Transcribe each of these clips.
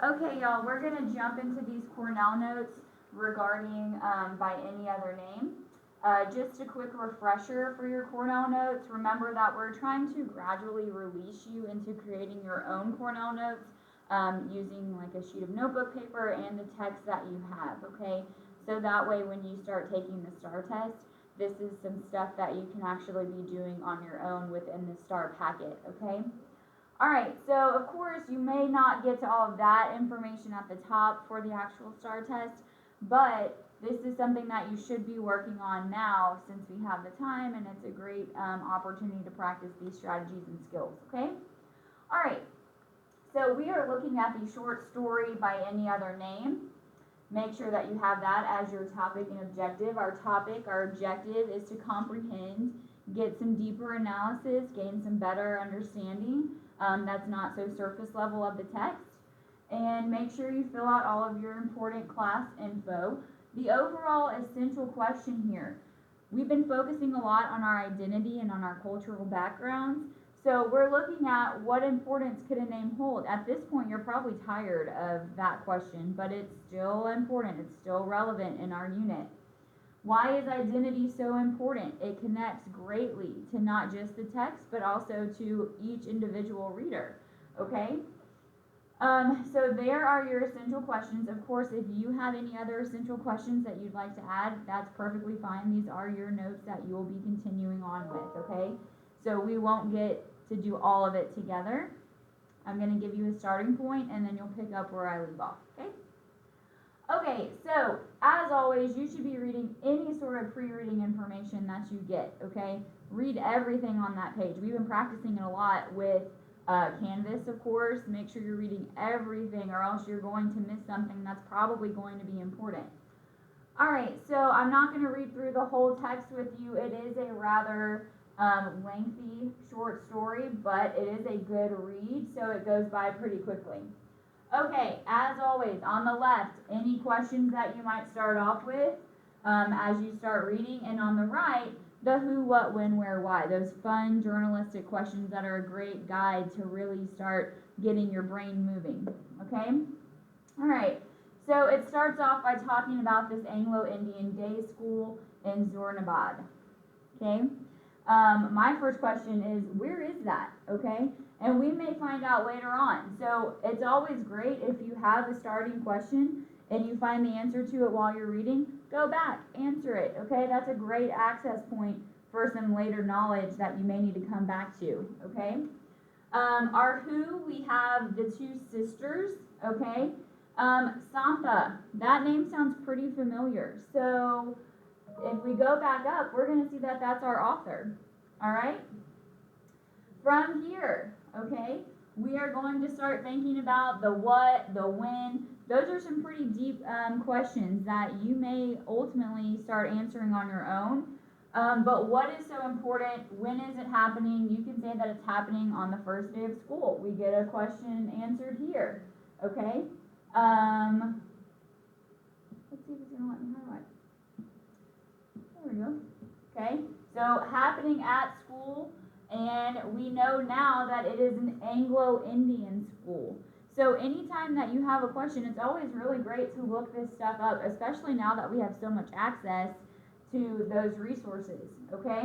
Okay, y'all, we're going to jump into these Cornell notes regarding by any other name. Just a quick refresher for your Cornell notes. Remember that we're trying to gradually release you into creating your own Cornell notes using like a sheet of notebook paper and the text that you have, okay? So that way when you start taking the STAR test, this is some stuff that you can actually be doing on your own within the STAR packet, okay? Alright, so of course you may not get to all of that information at the top for the actual STAR test, but this is something that you should be working on now since we have the time, and it's a great opportunity to practice these strategies and skills, okay? Alright, so we are looking at the short story by any other name. Make sure that you have that as your topic and objective. Our objective is to comprehend, get some deeper analysis, gain some better understanding that's not so surface level of the text, and make sure you fill out all of your important class info. The overall essential question here, we've been focusing a lot on our identity and on our cultural backgrounds, so we're looking at what importance could a name hold. At this point, you're probably tired of that question, but it's still important, it's still relevant in our unit. Why is identity so important? It connects greatly to not just the text, but also to each individual reader, okay? So there are your essential questions. Of course, if you have any other essential questions that you'd like to add, that's perfectly fine. These are your notes that you will be continuing on with, okay? So we won't get to do all of it together. I'm going to give you a starting point, and then you'll pick up where I leave off, okay? Okay, so as always, you should be reading any sort of pre-reading information that you get, okay? Read everything on that page. We've been practicing it a lot with Canvas, of course. Make sure you're reading everything, or else you're going to miss something that's probably going to be important. All right, so I'm not going to read through the whole text with you. It is a rather lengthy short story, but it is a good read, so it goes by pretty quickly. Okay, as always, on the left, any questions that you might start off with as you start reading, and on the right, the who, what, when, where, why. Those fun journalistic questions that are a great guide to really start getting your brain moving, okay? All right, so it starts off by talking about this Anglo-Indian day school in Zornabad, okay? My first question is, where is that, okay? And we may find out later on. So it's always great if you have a starting question and you find the answer to it while you're reading, go back, answer it, okay? That's a great access point for some later knowledge that you may need to come back to, okay? Our who, we have the two sisters, okay? Santha, that name sounds pretty familiar. So if we go back up, we're going to see that that's our author, all right? From here, okay, we are going to start thinking about the what, the when. Those are some pretty deep questions that you may ultimately start answering on your own. But what is so important? When is it happening? You can say that it's happening on the first day of school. We get a question answered here, okay? Let's see if it's going to let me highlight. There we go. Okay, so happening at school, and we know now that it is an Anglo-Indian school. So anytime that you have a question, it's always really great to look this stuff up, especially now that we have so much access to those resources, okay?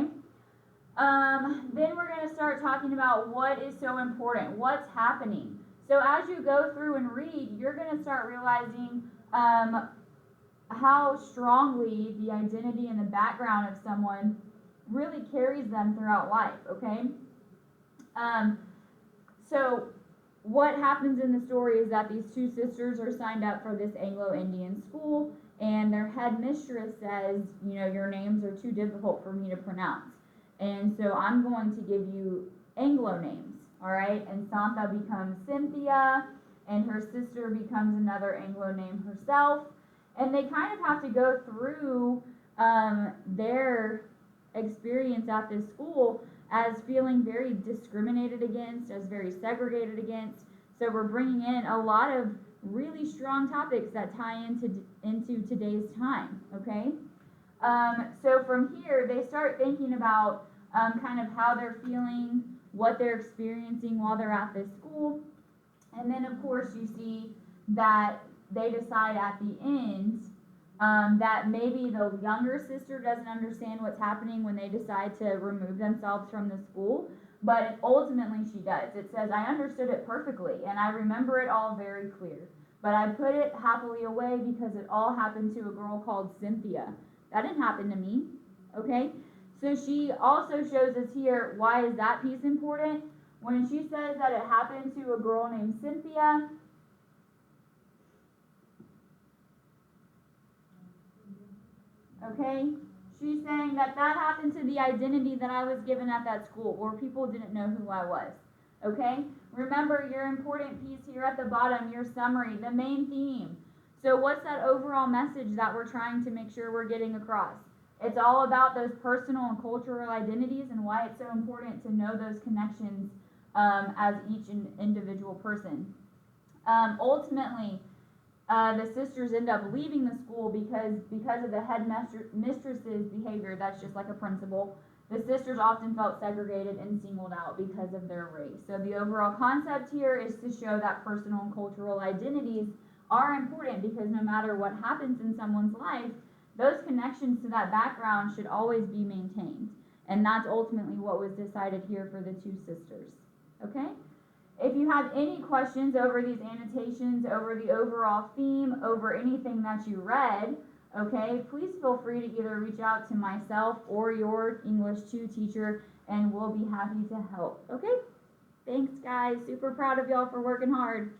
Then we're going to start talking about what is so important, what's happening. So as you go through and read, you're going to start realizing how strongly the identity and the background of someone really carries them throughout life, okay? So what happens in the story is that these two sisters are signed up for this Anglo-Indian school, and their headmistress says, you know, your names are too difficult for me to pronounce. And so I'm going to give you Anglo names, all right? And Santha becomes Cynthia, and her sister becomes another Anglo name herself. And they kind of have to go through their experience at this school as feeling very discriminated against, as very segregated against. So we're bringing in a lot of really strong topics that tie into today's time, okay? So from here, they start thinking about kind of how they're feeling, what they're experiencing while they're at this school. And then, of course, you see that they decide at the end that maybe the younger sister doesn't understand what's happening when they decide to remove themselves from the school, but ultimately she does. It says, I understood it perfectly, and I remember it all very clear, but I put it happily away because it all happened to a girl called Cynthia. That didn't happen to me, okay? So she also shows us here, why is that piece important? When she says that it happened to a girl named Cynthia, okay, she's saying that that happened to the identity that I was given at that school, or people didn't know who I was, okay? Remember your important piece here at the bottom, your summary, the main theme. So what's that overall message that we're trying to make sure we're getting across? It's all about those personal and cultural identities and why it's so important to know those connections as each individual person. Ultimately, the sisters end up leaving the school because of the headmistress's behavior. That's just like a principal. The sisters often felt segregated and singled out because of their race. So the overall concept here is to show that personal and cultural identities are important, because no matter what happens in someone's life, those connections to that background should always be maintained. And that's ultimately what was decided here for the two sisters. Okay? If you have any questions over these annotations, over the overall theme, over anything that you read, okay, please feel free to either reach out to myself or your English 2 teacher, and we'll be happy to help. Okay? Thanks, guys. Super proud of y'all for working hard.